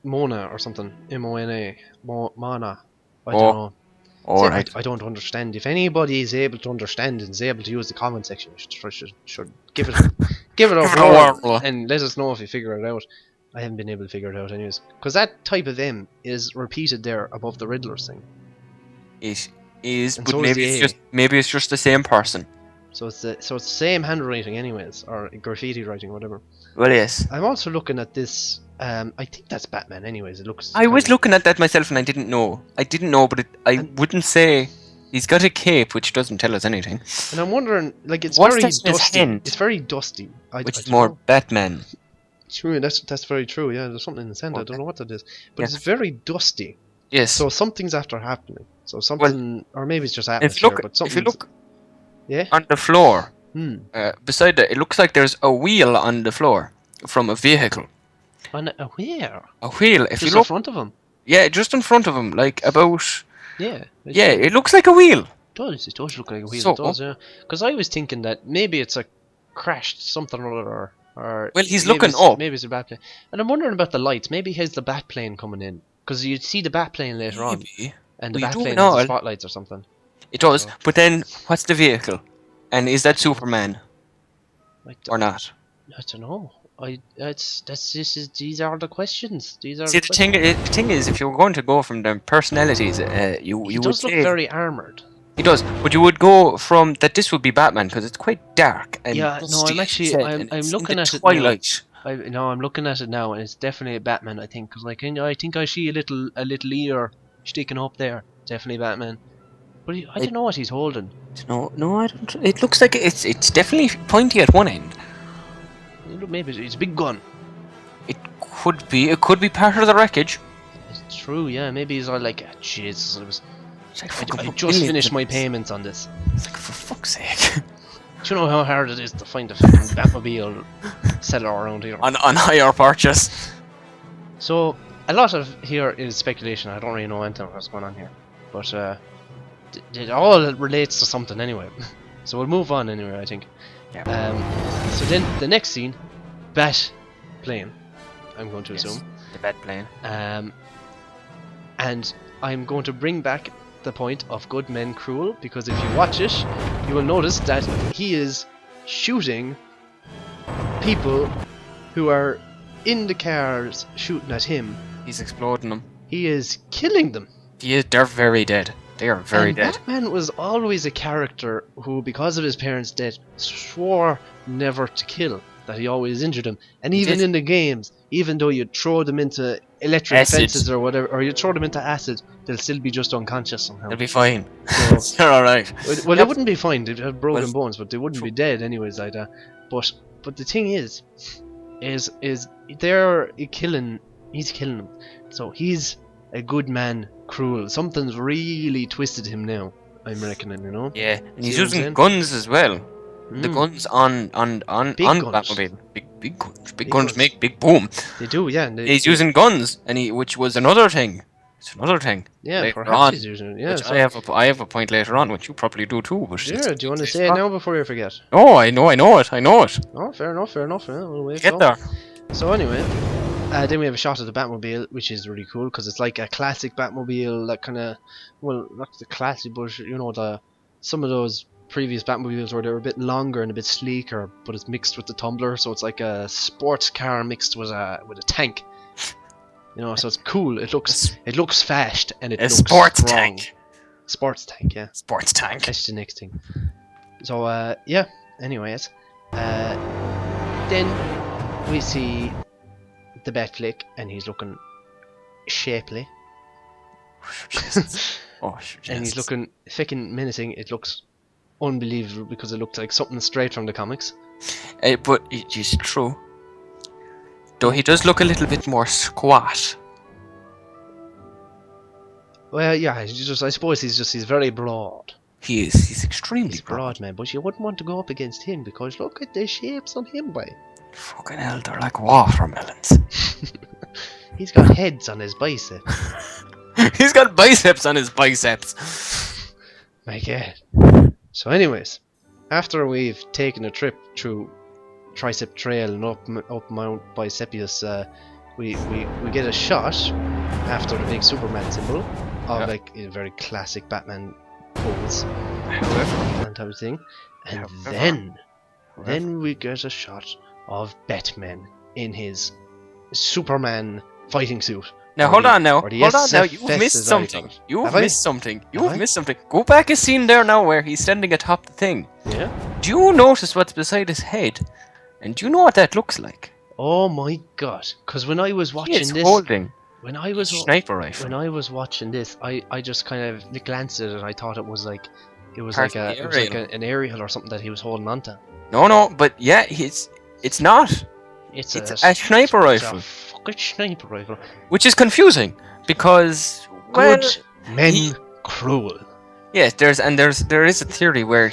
[SPEAKER 2] Mona or something. M-O-N-A. Mana. I don't know. See,
[SPEAKER 1] Alright.
[SPEAKER 2] I don't understand. If anybody is able to understand and is able to use the comment section, should give it give it a whirl and let us know if you figure it out. I haven't been able to figure it out anyways, because that type of M is repeated there above the Riddler's thing.
[SPEAKER 1] It is,
[SPEAKER 2] And
[SPEAKER 1] but
[SPEAKER 2] so is
[SPEAKER 1] maybe it's just the same person.
[SPEAKER 2] So it's the same handwriting anyways, or graffiti writing, whatever.
[SPEAKER 1] Well, yes.
[SPEAKER 2] I'm also looking at this. I think that's Batman anyways. It looks.
[SPEAKER 1] I was looking at that myself and I didn't know. But I wouldn't say he's got a cape, which doesn't tell us anything.
[SPEAKER 2] And I'm wondering, like, it's
[SPEAKER 1] What's
[SPEAKER 2] very
[SPEAKER 1] that in his
[SPEAKER 2] dusty.
[SPEAKER 1] hand?
[SPEAKER 2] It's very dusty.
[SPEAKER 1] Which
[SPEAKER 2] I
[SPEAKER 1] is
[SPEAKER 2] don't
[SPEAKER 1] more
[SPEAKER 2] know.
[SPEAKER 1] Batman.
[SPEAKER 2] True, that's very true. Yeah, there's something in his hand. I don't know what that is, but
[SPEAKER 1] Yes.
[SPEAKER 2] it's very dusty.
[SPEAKER 1] Yes.
[SPEAKER 2] So something's after happening. So something, or maybe it's just atmosphere.
[SPEAKER 1] if you look,
[SPEAKER 2] but
[SPEAKER 1] if
[SPEAKER 2] something.
[SPEAKER 1] you look
[SPEAKER 2] Yeah.
[SPEAKER 1] on the floor,
[SPEAKER 2] Beside
[SPEAKER 1] that, it looks like there's a wheel on the floor from a vehicle.
[SPEAKER 2] On where?
[SPEAKER 1] A wheel. If
[SPEAKER 2] Just
[SPEAKER 1] you
[SPEAKER 2] in
[SPEAKER 1] look,
[SPEAKER 2] front of him.
[SPEAKER 1] yeah, just in front of him, like about.
[SPEAKER 2] Yeah.
[SPEAKER 1] Yeah, it looks like a wheel.
[SPEAKER 2] It does look like a wheel.
[SPEAKER 1] So-
[SPEAKER 2] It does, yeah. Because I was thinking that maybe it's a crashed something or other, or
[SPEAKER 1] Well, he's
[SPEAKER 2] maybe
[SPEAKER 1] looking
[SPEAKER 2] it's-
[SPEAKER 1] up.
[SPEAKER 2] Maybe it's a bat plane, and I'm wondering about the lights. Maybe he has the bat plane coming in, because you see the bat plane later on,
[SPEAKER 1] Maybe.
[SPEAKER 2] and the
[SPEAKER 1] We
[SPEAKER 2] bat
[SPEAKER 1] don't
[SPEAKER 2] plane
[SPEAKER 1] know.
[SPEAKER 2] has the spotlights or something.
[SPEAKER 1] It does.
[SPEAKER 2] So-
[SPEAKER 1] But then, what's the vehicle? And is that Superman or not?
[SPEAKER 2] I don't know. These are the questions. These are
[SPEAKER 1] See,
[SPEAKER 2] the
[SPEAKER 1] the thing is, if you were going to go from the personalities,
[SPEAKER 2] He
[SPEAKER 1] you would
[SPEAKER 2] does look
[SPEAKER 1] say
[SPEAKER 2] very armored.
[SPEAKER 1] he does, but you would go from that. This would be Batman because it's quite dark and
[SPEAKER 2] Yeah, no,
[SPEAKER 1] dusty,
[SPEAKER 2] I'm
[SPEAKER 1] as
[SPEAKER 2] actually-
[SPEAKER 1] you said,
[SPEAKER 2] I'm-
[SPEAKER 1] and
[SPEAKER 2] I'm
[SPEAKER 1] it's
[SPEAKER 2] looking
[SPEAKER 1] in
[SPEAKER 2] at
[SPEAKER 1] the
[SPEAKER 2] it now.
[SPEAKER 1] twilight.
[SPEAKER 2] I'm looking at it now, and it's definitely Batman. I think, because like I think I see a little ear sticking up there. Definitely Batman. But I don't know what he's holding.
[SPEAKER 1] No, I don't. It looks like it's definitely pointy at one end.
[SPEAKER 2] Maybe it's a big gun.
[SPEAKER 1] It could be. It could be part of the wreckage.
[SPEAKER 2] It's true, yeah. Maybe he's all like, Jesus,
[SPEAKER 1] It's like
[SPEAKER 2] I
[SPEAKER 1] fucking
[SPEAKER 2] just
[SPEAKER 1] millions
[SPEAKER 2] finished
[SPEAKER 1] of
[SPEAKER 2] my
[SPEAKER 1] this.
[SPEAKER 2] payments on this.
[SPEAKER 1] It's like, for fuck's sake.
[SPEAKER 2] Do you know how hard it is to find a fucking Batmobile seller around here?
[SPEAKER 1] on higher purchase.
[SPEAKER 2] So, a lot of here is speculation. I don't really know anything of what's going on here. But it all relates to something anyway. So we'll move on anyway, I think.
[SPEAKER 1] Yeah.
[SPEAKER 2] So then the next scene, Bat plane, I'm going to assume.
[SPEAKER 1] The bad plane.
[SPEAKER 2] And I'm going to bring back the point of Good Men Cruel, because if you watch it, you will notice that he is shooting people who are in the cars shooting at him.
[SPEAKER 1] He's exploding them.
[SPEAKER 2] He is killing them.
[SPEAKER 1] They're very dead. They are very
[SPEAKER 2] And
[SPEAKER 1] dead.
[SPEAKER 2] Batman was always a character who, because of his parents' death, swore never to kill. That he always injured them. And even
[SPEAKER 1] did.
[SPEAKER 2] in the games, even though you throw them into electric
[SPEAKER 1] Acid.
[SPEAKER 2] fences or whatever, or you throw them into acid, they'll still be just unconscious somehow.
[SPEAKER 1] They'll be fine.
[SPEAKER 2] So-
[SPEAKER 1] They're alright.
[SPEAKER 2] Well, they wouldn't be fine. They'd have broken
[SPEAKER 1] Well,
[SPEAKER 2] bones, but they wouldn't be dead anyways like that. But the thing is they're killing. He's killing them. So he's a good man, cruel. Something's really twisted him now. I'm reckoning, you know.
[SPEAKER 1] Yeah, and he's
[SPEAKER 2] See what I'm
[SPEAKER 1] using
[SPEAKER 2] saying?
[SPEAKER 1] guns as well. The
[SPEAKER 2] Mm.
[SPEAKER 1] guns on
[SPEAKER 2] Big
[SPEAKER 1] on
[SPEAKER 2] guns.
[SPEAKER 1] Batmobile. Big guns. Big
[SPEAKER 2] Big
[SPEAKER 1] guns
[SPEAKER 2] guns.
[SPEAKER 1] make big boom.
[SPEAKER 2] They do, yeah. and
[SPEAKER 1] He's using guns, and which was another thing. It's another thing.
[SPEAKER 2] yeah,
[SPEAKER 1] later
[SPEAKER 2] perhaps
[SPEAKER 1] on,
[SPEAKER 2] he's using it. Yeah.
[SPEAKER 1] which
[SPEAKER 2] So,
[SPEAKER 1] I have a point later on, which you probably do too. But
[SPEAKER 2] yeah, do you want to say it now before you forget?
[SPEAKER 1] Oh, I know it.
[SPEAKER 2] Oh, fair enough. Yeah, we'll wait.
[SPEAKER 1] Get
[SPEAKER 2] so.
[SPEAKER 1] there.
[SPEAKER 2] So anyway, then we have a shot of the Batmobile, which is really cool because it's like a classic Batmobile, that kind of, well, not the classic, but you know, some of those previous Batmobiles where they were a bit longer and a bit sleeker, but it's mixed with the tumbler, so it's like a sports car mixed with a tank. You know, so it's cool. It looks fast and it
[SPEAKER 1] A
[SPEAKER 2] looks
[SPEAKER 1] sports
[SPEAKER 2] strong.
[SPEAKER 1] tank.
[SPEAKER 2] Sports tank, yeah.
[SPEAKER 1] Sports tank.
[SPEAKER 2] That's the next thing. So, yeah, anyways. Then we see the Batflick, and he's looking shapely.
[SPEAKER 1] Oh, sure,
[SPEAKER 2] And he's looking fucking menacing. It looks unbelievable because it looks like something straight from the comics.
[SPEAKER 1] But it is true. Though he does look a little bit more squat.
[SPEAKER 2] Well, yeah, I suppose he's very broad.
[SPEAKER 1] He is. He's extremely
[SPEAKER 2] He's broad, man, but you wouldn't want to go up against him because look at the shapes on him, boy.
[SPEAKER 1] Fucking hell, they're like watermelons.
[SPEAKER 2] He's got heads on his biceps.
[SPEAKER 1] He's got biceps on his biceps.
[SPEAKER 2] My God. So, anyways, after we've taken a trip through Tricep Trail and up Mount Bicepius, we get a shot after the big Superman symbol of like a very classic Batman pose, and type of thing, and then we get a shot of Batman in his Superman fighting suit.
[SPEAKER 1] Now
[SPEAKER 2] Or
[SPEAKER 1] hold
[SPEAKER 2] the-
[SPEAKER 1] on now.
[SPEAKER 2] or the
[SPEAKER 1] Hold on now.
[SPEAKER 2] SFS,
[SPEAKER 1] You've missed
[SPEAKER 2] as I call
[SPEAKER 1] something.
[SPEAKER 2] it.
[SPEAKER 1] You've
[SPEAKER 2] Have I?
[SPEAKER 1] missed something.
[SPEAKER 2] Have
[SPEAKER 1] You've
[SPEAKER 2] I?
[SPEAKER 1] missed something. Go back a scene there now where he's standing atop the thing.
[SPEAKER 2] Yeah.
[SPEAKER 1] Do you notice what's beside his head? And do you know what that looks like?
[SPEAKER 2] Oh my God! Because when I was
[SPEAKER 1] He
[SPEAKER 2] watching
[SPEAKER 1] is
[SPEAKER 2] this,
[SPEAKER 1] holding
[SPEAKER 2] when I
[SPEAKER 1] a
[SPEAKER 2] was
[SPEAKER 1] sniper rifle.
[SPEAKER 2] when I was watching this, I just kind of glanced at it and I thought it was like
[SPEAKER 1] Part of the aerial.
[SPEAKER 2] an aerial or something that he was holding onto.
[SPEAKER 1] No, but yeah, it's not.
[SPEAKER 2] It's
[SPEAKER 1] a sniper rifle.
[SPEAKER 2] It's a fucking sniper rifle.
[SPEAKER 1] Which is confusing because well,
[SPEAKER 2] Good men
[SPEAKER 1] he-
[SPEAKER 2] cruel.
[SPEAKER 1] yes, there is a theory where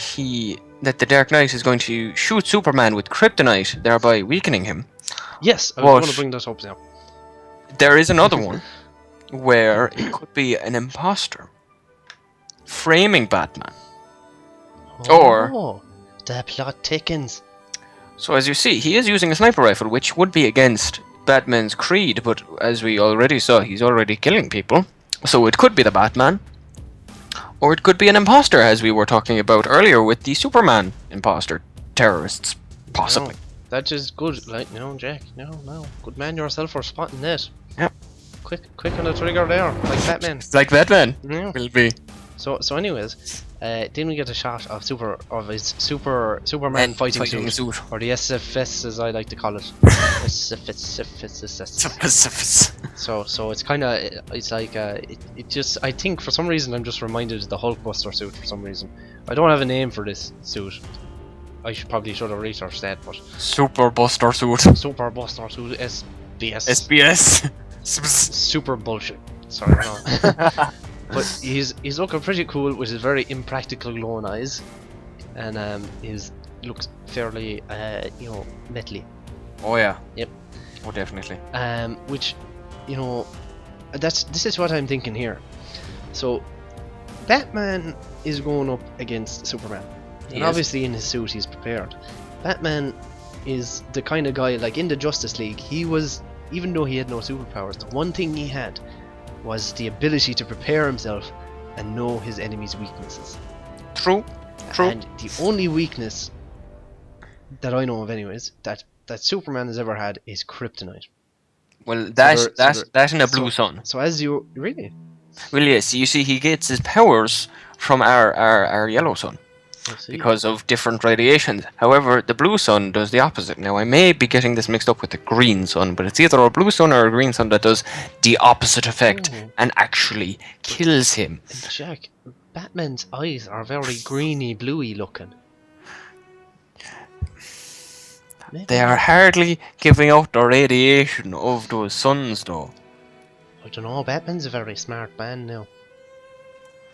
[SPEAKER 1] that the Dark Knight is going to shoot Superman with kryptonite, thereby weakening him.
[SPEAKER 2] Yes, I was
[SPEAKER 1] What?
[SPEAKER 2] going to bring that up now.
[SPEAKER 1] There is another one where it could be an imposter framing Batman. Or-
[SPEAKER 2] Oh, the plot thickens.
[SPEAKER 1] So as you see, he is using a sniper rifle, which would be against Batman's creed, but as we already saw, he's already killing people. So it could be the Batman. Or it could be an imposter, as we were talking about earlier with the Superman imposter terrorists. Possibly.
[SPEAKER 2] No, that is good. Like, no, Jack. No. Good man yourself for spotting that.
[SPEAKER 1] Yep.
[SPEAKER 2] Quick on the trigger there, like Batman.
[SPEAKER 1] It's like Batman
[SPEAKER 2] Yeah.
[SPEAKER 1] will be.
[SPEAKER 2] So anyways, then we get a shot of his Superman fighting suit, or the SFS as I like to call it. SFS. So it's kind of it's like it just I think for some reason I'm just reminded of the Hulkbuster suit for some reason. I don't have a name for this suit. I probably should have researched that, but
[SPEAKER 1] Super Buster suit.
[SPEAKER 2] Super Buster suit SBS.
[SPEAKER 1] SBS.
[SPEAKER 2] Super bullshit. Sorry, no. But he's looking pretty cool with his very impractical glowing eyes, and his looks fairly metally.
[SPEAKER 1] Oh yeah.
[SPEAKER 2] Yep.
[SPEAKER 1] Oh definitely.
[SPEAKER 2] Which, this is what I'm thinking here. So, Batman is going up against Superman,
[SPEAKER 1] He
[SPEAKER 2] and
[SPEAKER 1] is.
[SPEAKER 2] obviously in his suit he's prepared. Batman is the kind of guy like in the Justice League. He was, even though he had no superpowers, the one thing he had was the ability to prepare himself and know his enemy's weaknesses.
[SPEAKER 1] True.
[SPEAKER 2] And the only weakness that I know of, anyways, that Superman has ever had is kryptonite.
[SPEAKER 1] Well,
[SPEAKER 2] there-
[SPEAKER 1] that in a blue sun.
[SPEAKER 2] So as you really,
[SPEAKER 1] Well, yes. You see, he gets his powers from our yellow sun because of different radiations. However, the blue sun does the opposite. Now, I may be getting this mixed up with the green sun, but it's either a blue sun or a green sun that does the opposite effect and actually kills him.
[SPEAKER 2] and Jack, Batman's eyes are very greeny, bluey looking. Maybe
[SPEAKER 1] They are hardly giving out the radiation of those suns, though.
[SPEAKER 2] I don't know. Batman's a very smart man now.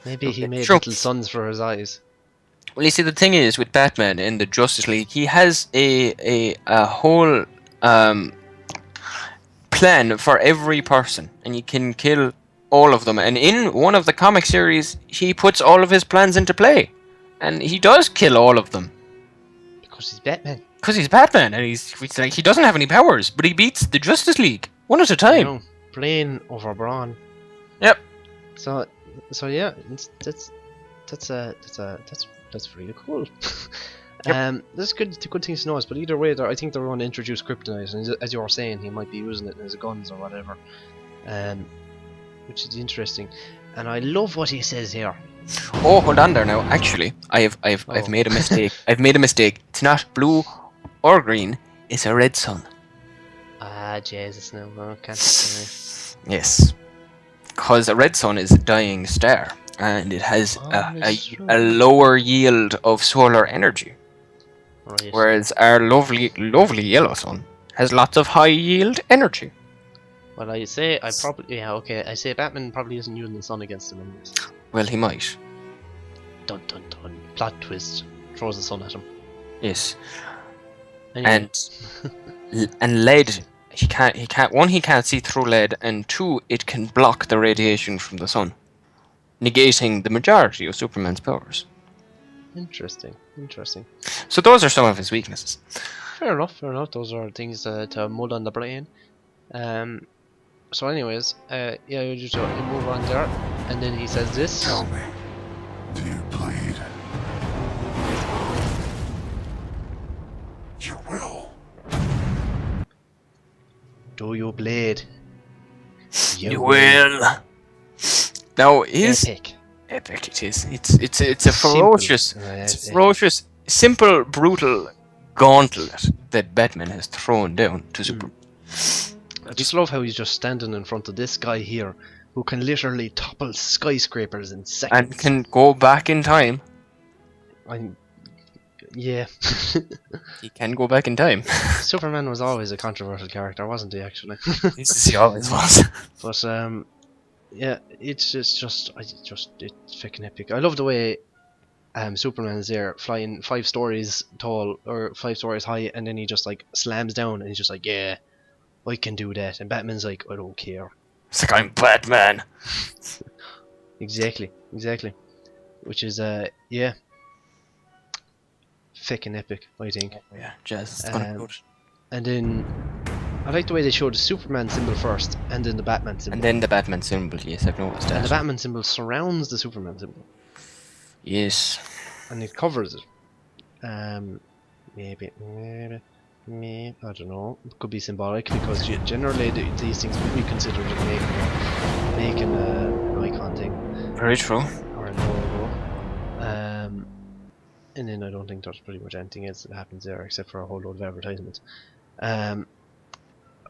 [SPEAKER 2] Maybe he
[SPEAKER 1] Okay,
[SPEAKER 2] made
[SPEAKER 1] sure.
[SPEAKER 2] little suns for his eyes.
[SPEAKER 1] Well, you see, the thing is with Batman in the Justice League, he has a whole plan for every person, and you can kill all of them. And in one of the comic series, he puts all of his plans into play, and he does kill all of them
[SPEAKER 2] Because he's Batman.
[SPEAKER 1] because he's Batman, and it's like he doesn't have any powers, but he beats the Justice League one at a time.
[SPEAKER 2] Brain over brawn.
[SPEAKER 1] Yep.
[SPEAKER 2] So yeah, that's really cool. That's good things to know. But either way, I think they're going to introduce kryptonite, and as you were saying, he might be using it in his guns or whatever, which is interesting. And I love what he says here.
[SPEAKER 1] Oh, hold on there now. Actually, I've made a mistake. I've made a mistake. It's not blue or green. It's a red sun.
[SPEAKER 2] Ah, Jesus, no, okay.
[SPEAKER 1] Yes, because a red sun is a dying star, and it has
[SPEAKER 2] that's true.
[SPEAKER 1] a lower yield of solar energy,
[SPEAKER 2] Right.
[SPEAKER 1] whereas our lovely yellow sun has lots of high yield energy.
[SPEAKER 2] Well, I say Batman probably isn't using the sun against him anyways.
[SPEAKER 1] Well, he might.
[SPEAKER 2] Dun dun dun. Plot twist. Throws the sun at him.
[SPEAKER 1] Yes,
[SPEAKER 2] Anyway.
[SPEAKER 1] and lead he can't. One, he can't see through lead, and two, it can block the radiation from the sun, negating the majority of Superman's powers.
[SPEAKER 2] Interesting.
[SPEAKER 1] So those are some of his weaknesses.
[SPEAKER 2] Fair enough. Those are things to mull on the brain. So anyways, yeah, you just move on there, and then he says this.
[SPEAKER 6] Tell me, do you bleed? You will.
[SPEAKER 2] Do you bleed?
[SPEAKER 1] You will. Now, his
[SPEAKER 2] Epic.
[SPEAKER 1] epic it is. It's a ferocious, it's a ferocious, simple, brutal gauntlet that Batman has thrown down to Superman.
[SPEAKER 2] I just love how he's just standing in front of this guy here, who can literally topple skyscrapers in seconds.
[SPEAKER 1] And can go back in time.
[SPEAKER 2] Yeah.
[SPEAKER 1] He can go back in time.
[SPEAKER 2] Superman was always a controversial character, wasn't he? Actually.
[SPEAKER 1] He always was.
[SPEAKER 2] But yeah, it's just it's fucking epic. I love the way Superman is there flying 5 stories tall or 5 stories high, and then he just like slams down and he's just like, yeah, I can do that, and Batman's like, I don't care.
[SPEAKER 1] It's like, I'm Batman.
[SPEAKER 2] Exactly. Which is yeah, fucking epic, I think.
[SPEAKER 1] Yeah, jazz. It's gonna be good.
[SPEAKER 2] And then I like the way they showed the Superman symbol first, and then the Batman symbol.
[SPEAKER 1] And then the Batman symbol. Yes, I've noticed that.
[SPEAKER 2] And the Batman symbol surrounds the Superman symbol.
[SPEAKER 1] Yes.
[SPEAKER 2] And it covers it. Maybe, I don't know. It could be symbolic, because generally these things would be considered making an icon thing.
[SPEAKER 1] Very true.
[SPEAKER 2] Or a logo. And then I don't think there's pretty much anything else that happens there except for a whole load of advertisements.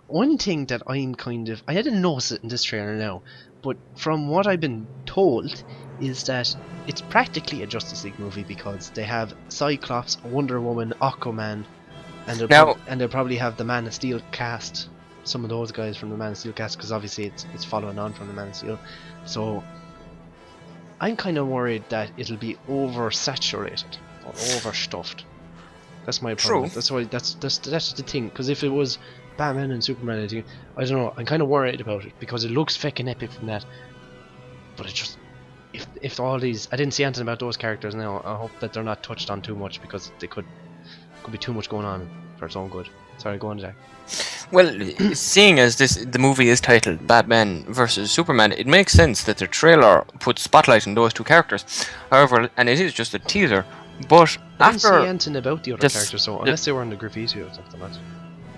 [SPEAKER 2] One thing that I didn't notice it in this trailer now, but from what I've been told is that it's practically a Justice League movie, because they have Cyclops, Wonder Woman, Aquaman, and they'll probably have the Man of Steel cast, some of those guys from the Man of Steel cast, because obviously it's following on from the Man of Steel. So I'm kind of worried that it'll be oversaturated or overstuffed. That's my problem.
[SPEAKER 1] True.
[SPEAKER 2] That's why that's the thing. Because if it was Batman and Superman, I don't know. I'm kind of worried about it, because it looks fucking epic from that. But it just, if all these, I didn't see anything about those characters now. I hope that they're not touched on too much, because they could be too much going on for its own good. Sorry, go on, Jack.
[SPEAKER 1] Well, seeing as the movie is titled Batman vs Superman, it makes sense that the trailer puts spotlight on those two characters. However, and it is just a teaser, but
[SPEAKER 2] I didn't see
[SPEAKER 1] after
[SPEAKER 2] anything about the other characters, so unless they were in the graffiti or something like that.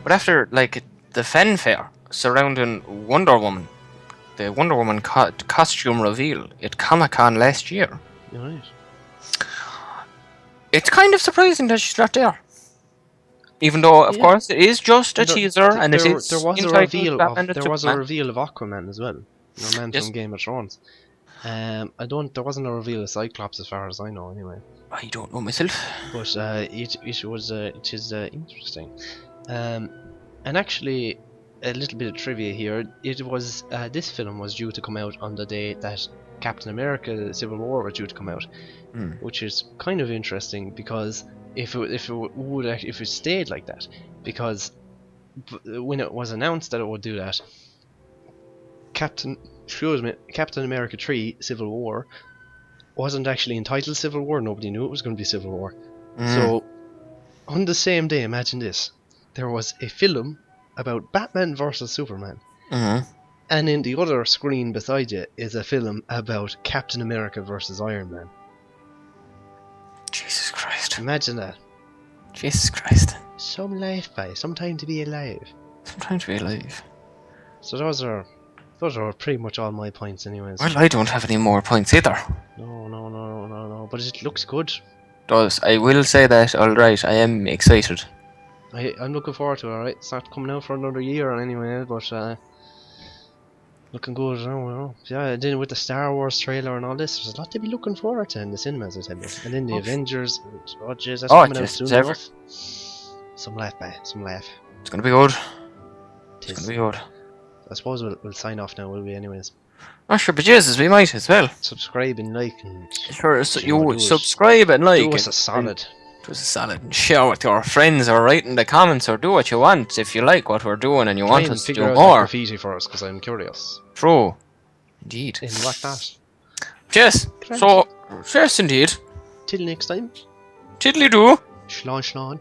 [SPEAKER 1] but after like the fanfare surrounding Wonder Woman, the Wonder Woman costume reveal at Comic-Con last year,
[SPEAKER 2] You're right.
[SPEAKER 1] it's kind of surprising that she's not there. Even though, of course, it is just a teaser, and it is
[SPEAKER 2] there was a
[SPEAKER 1] entitled
[SPEAKER 2] reveal
[SPEAKER 1] Batman
[SPEAKER 2] of
[SPEAKER 1] and
[SPEAKER 2] there was a
[SPEAKER 1] Superman.
[SPEAKER 2] reveal of Aquaman as well. The man
[SPEAKER 1] Yes.
[SPEAKER 2] from Game of Thrones. There wasn't a reveal of Cyclops as far as I know, anyway.
[SPEAKER 1] I don't know myself.
[SPEAKER 2] But it is interesting. And actually, a little bit of trivia here. It was this film was due to come out on the day that Captain America: Civil War was due to come out, which is kind of interesting, because if it stayed like that, because when it was announced that it would do that, Captain America 3: Civil War wasn't actually entitled Civil War. Nobody knew it was going to be Civil War. So on the same day, imagine this, there was a film about Batman versus Superman, and in the other screen beside you is a film about Captain America versus Iron Man.
[SPEAKER 1] Jesus Christ.
[SPEAKER 2] Imagine that.
[SPEAKER 1] Jesus Christ.
[SPEAKER 2] Some life, by some time to be alive.
[SPEAKER 1] Sometimes we alive.
[SPEAKER 2] So those are pretty much all my points, anyways.
[SPEAKER 1] Well, I don't have any more points either.
[SPEAKER 2] No. But it looks good.
[SPEAKER 1] Does I will say that, alright, I am excited.
[SPEAKER 2] I'm looking forward to it, alright? It's not coming out for another year anyway, but looking good. Yeah, then with the Star Wars trailer and all this, there's a lot to be looking forward to in the cinemas, I tell you. And then the Avengers, jeez, that's coming out soon enough. Some laugh, some laugh.
[SPEAKER 1] It's gonna be good. It's gonna be good.
[SPEAKER 2] I suppose we'll sign off now, will we, anyways?
[SPEAKER 1] Oh, sure, but Jesus, we might as well.
[SPEAKER 2] Subscribe and like and...
[SPEAKER 1] Sure, so you subscribe and like.
[SPEAKER 2] Do us a solid.
[SPEAKER 1] It was a solid. Share with your friends or write in the comments or do what you want if you like what we're doing and you want us to
[SPEAKER 2] figure
[SPEAKER 1] do
[SPEAKER 2] out that
[SPEAKER 1] more.
[SPEAKER 2] graffiti for us because I'm curious.
[SPEAKER 1] True. Indeed.
[SPEAKER 2] In what that?
[SPEAKER 1] Yes.
[SPEAKER 2] Correct.
[SPEAKER 1] So, yes indeed.
[SPEAKER 2] Till next time.
[SPEAKER 1] Tiddly do.
[SPEAKER 2] Shlán shlán.